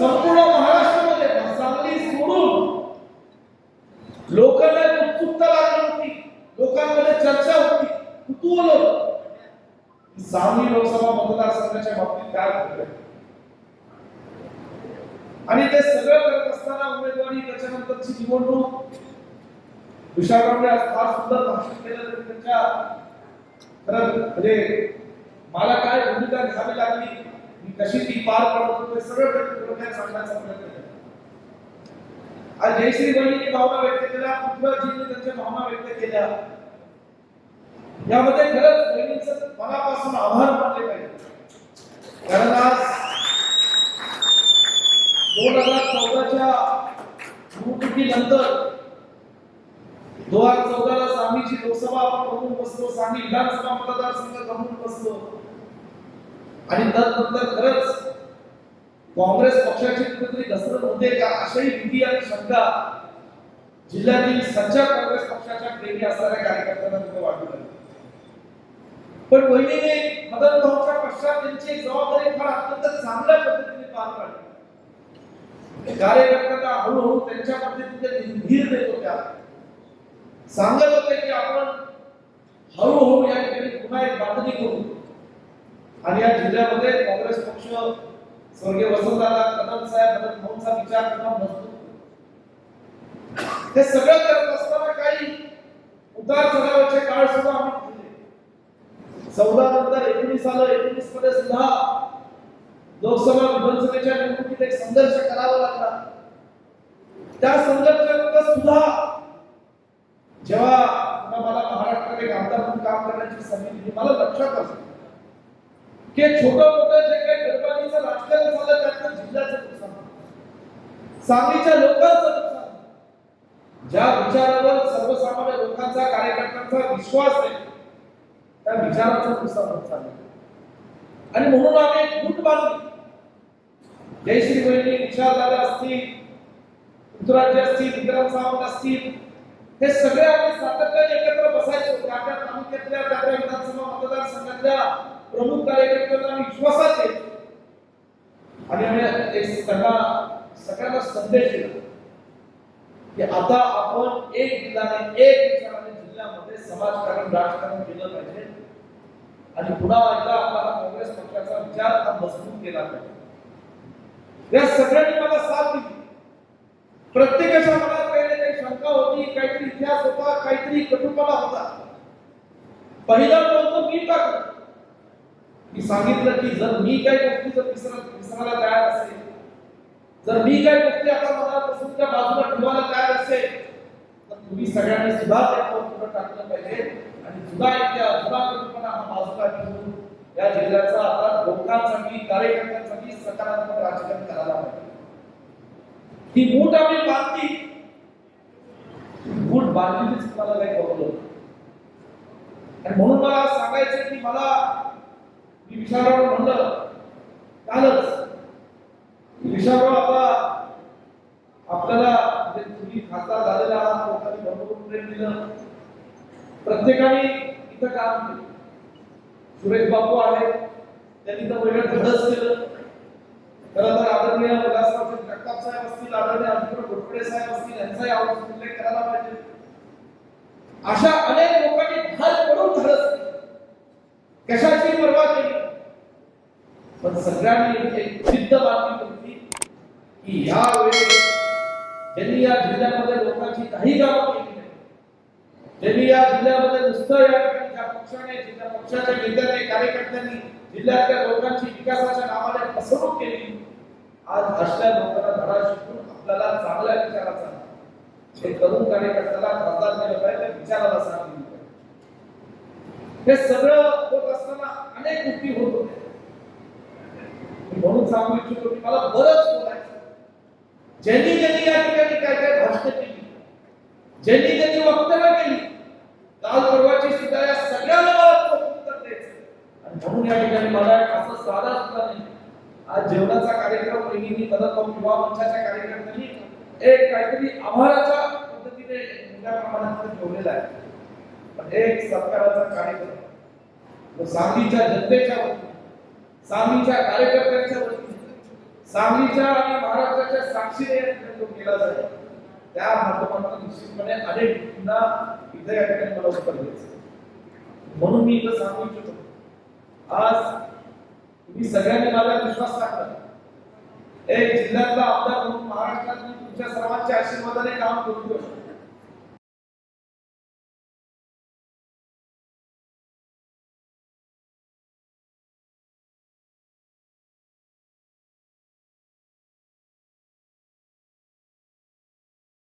संपूर्ण महाराष्ट्रामध्ये सांगली सोडून लोकांना उत्सुकता लागली होती, लोकांमध्ये चर्चा होती, कुतूहल होतं. सांगली लोकसभा मतदारसंघाच्या बाबतीत काय घडलं आणि ते सगळं करत असताना उमेदवारी त्याच्यानंतरची निवडणूक विशाखरावने आज फार सुंदर भाषण केलं. त्यांच्या खरं म्हणजे मला काय भूमिका घ्यावी लागली, मी कशी ती पार पडत होतो हे सगळं डोक्यात सांगण्याचा प्रयत्न केला. आज जयश्री बहिणींनी भावना व्यक्त केल्या, पृथ्वीराजजींनी त्यांच्या भावना व्यक्त केल्या. यामध्ये खरंच बहिणींचं मनापासून आभार मानले पाहिजे. कारण आज 2014च्या निवडणुकीनंतर 2014ला सांगलीची लोकसभा आपण बघून बसलो, सांगली विधानसभा मतदारसंघ बघून बसलो आणि त्यानंतर खरंच काँग्रेस पक्षाची कुठेतरी घसरण होते का अशाही भीती आणि शंका जिल्ह्यातील सच्चा काँग्रेस पक्षाच्या प्रेमी असणाऱ्या कार्यकर्त्यांना तिथे वाटू लागली. पण बहिणीने मदन भाऊच्या पश्चात त्यांची जबाबदारी फार अत्यंत चांगल्या पद्धतीने पार पाडली. कार्यकर्त्यांना हळूहळू त्यांच्या पद्धतीने धीर देत होत्या, सांगत होते की आपण हळूहळू या ठिकाणी पुन्हा एक बांधणी करू आणि या जिल्ह्यामध्ये काँग्रेस पक्ष स्वर्गीय वसंतदादा कदम साहेब मदन भाऊंचा विचार करणं मजबूत. हे सगळं करत असताना काही उतार चढावाचे काळ सुद्धा आम्ही पाहिले. 14 नंतर 19 आलं, 19 मध्ये सुद्धा लोकसभा विधानसभेच्या निवडणुकीत एक संघर्ष करावा लागला. त्या संघर्षानंतर सुद्धा जेव्हा मला महाराष्ट्रात एक आमदार म्हणून काम करण्याची संधी दिली, मला लक्षात आलं की छोटं मोठं जे काही गडबडीचं राजकारण झालं त्यातलं जिल्ह्याचं नुकसान, सांगलीच्या लोकांचं नुकसान, ज्या विचारावर सर्वसामान्य लोकांचा कार्यकर्त्यांचा विश्वास आहे त्या विचाराचं नुकसान होत चाललं. आणि म्हणून आम्ही एक गुट बांधली. जयश्री बहिणी, विशालदादा असतील, पृथ्वीराज असतील, विक्रम सावंत असतील, हे सगळे आम्ही सातत्याने एकत्र बसायचो. त्या तालुक्यातल्या त्या विधानसभा मतदारसंघातल्या प्रमुख कार्यकर्त्यांना विश्वासात घेतलं आणि आम्ही त्यांना सगळ्यांना संदेश दिला की आता आपण एक दिलाने एक विचाराने जिल्ह्यामध्ये समाजकारण राजकारण केलं पाहिजे आणि पुन्हा एकदा आपला काँग्रेस पक्षाचा विचार हा मजबूत केला पाहिजे. या सगळ्यांनी मला साथ दिली. प्रत्येकाच्या मनात काही ना काही शंका होती, काहीतरी इतिहास होता, काहीतरी कटुपणा होता. पहिला प्रयत्न मी टाकला. मी सांगितलं की जर मी काही गोष्टी विसरायला तयार असेल, जर मी काही गोष्टी आता मनापासून त्या बाजूला ठेवायला तयार असेल तर तुम्ही सगळ्यांनी सुद्धा त्यावर पुढे टाकलं पाहिजे आणि सुद्धा कटुपणा हा बाजूला ठेवून या जिल्ह्याचा आता लोकांसाठी, कार्यकर्त्यांसाठी सकारात्मक राजकारण करायला पाहिजे. ही मूठ आम्ही बांधली. मूठ बांधलीच मला काही बघलं आणि म्हणून मला सांगायचं की मी विशालराव म्हणलं कालच, विशालराव आता आपल्याला तुम्ही खासदार झालेला आहात, लोकांनी भरपूर प्रेम दिलं, प्रत्येकाने इथं काम केलं. सुरेश बापू आहेत, त्यांनी तर वेगळं धडस केलं. खरं तर आदरणीय विलासराव जगताप साहेब असतील, आदरणीय अजित घोटपडे साहेब असतील, यांचाही आवश्यक उल्लेख करायला पाहिजे. अशा अनेक लोकांनी ढाल पडून धडस केलं, कशाची पर्वा केली, पण सगळ्यांनी एक जिद्द बांधली होती की या वेळेस ज्यांनी या जिल्ह्यामध्ये लोकांची काही कामं केली नाही, ज्यांनी या जिल्ह्यामध्ये नुसतं या ठिकाणी ज्या पक्षाने, जिल्हा पक्षाच्या नेत्यांनी, कार्यकर्त्यांनी जिल्ह्यातल्या लोकांची विकासाच्या नावाने फसवणूक केली, आज अशा लोकांना धडा शिकून आपल्याला चांगल्या विचाराचा हे तरुण कार्यकर्त्याला खासदार केलं पाहिजे, विचाराला सांगितलं पाहिजे. हे सगळं होत असताना अनेक गोष्टी होत होत्या. म्हणून सांगू इच्छितो की मला बरंच बोलायचं. ज्यांनी या ठिकाणी काय काय भाषण केली, ज्यांनी वक्तव्य केली, काल परवाची सुद्धा या सगळ्यांना मला उत्तर द्यायचं आणि म्हणून या ठिकाणी मला असं साधा सुद्धा नाही. आज जेवणाचा कार्यक्रम वहिनी मदत युवा मंचाच्या कार्यकर्त्यांनी एक काहीतरी आभाराच्या पद्धतीने मोठ्या प्रमाणात ठेवलेला आहे. पण एक सरकारचा कार्यक्रम सांगलीच्या जनतेच्या वतीने, सांगलीच्या कार्यकर्त्यांच्या वतीने, सांगलीच्या आणि महाराष्ट्राच्या साक्षीने तो केला जाईल, त्या माध्यमातून निश्चितपणे अनेक गोष्टींना इथे या ठिकाणी मला उत्तर द्यायचं. म्हणून मी इथं सांगू इच्छितो, आज तुम्ही सगळ्यांनी माझा विश्वास टाकला. एक जिल्ह्यातला आमदार म्हणून महाराष्ट्रात मी तुमच्या सर्वांच्या आशीर्वादाने काम करतोय.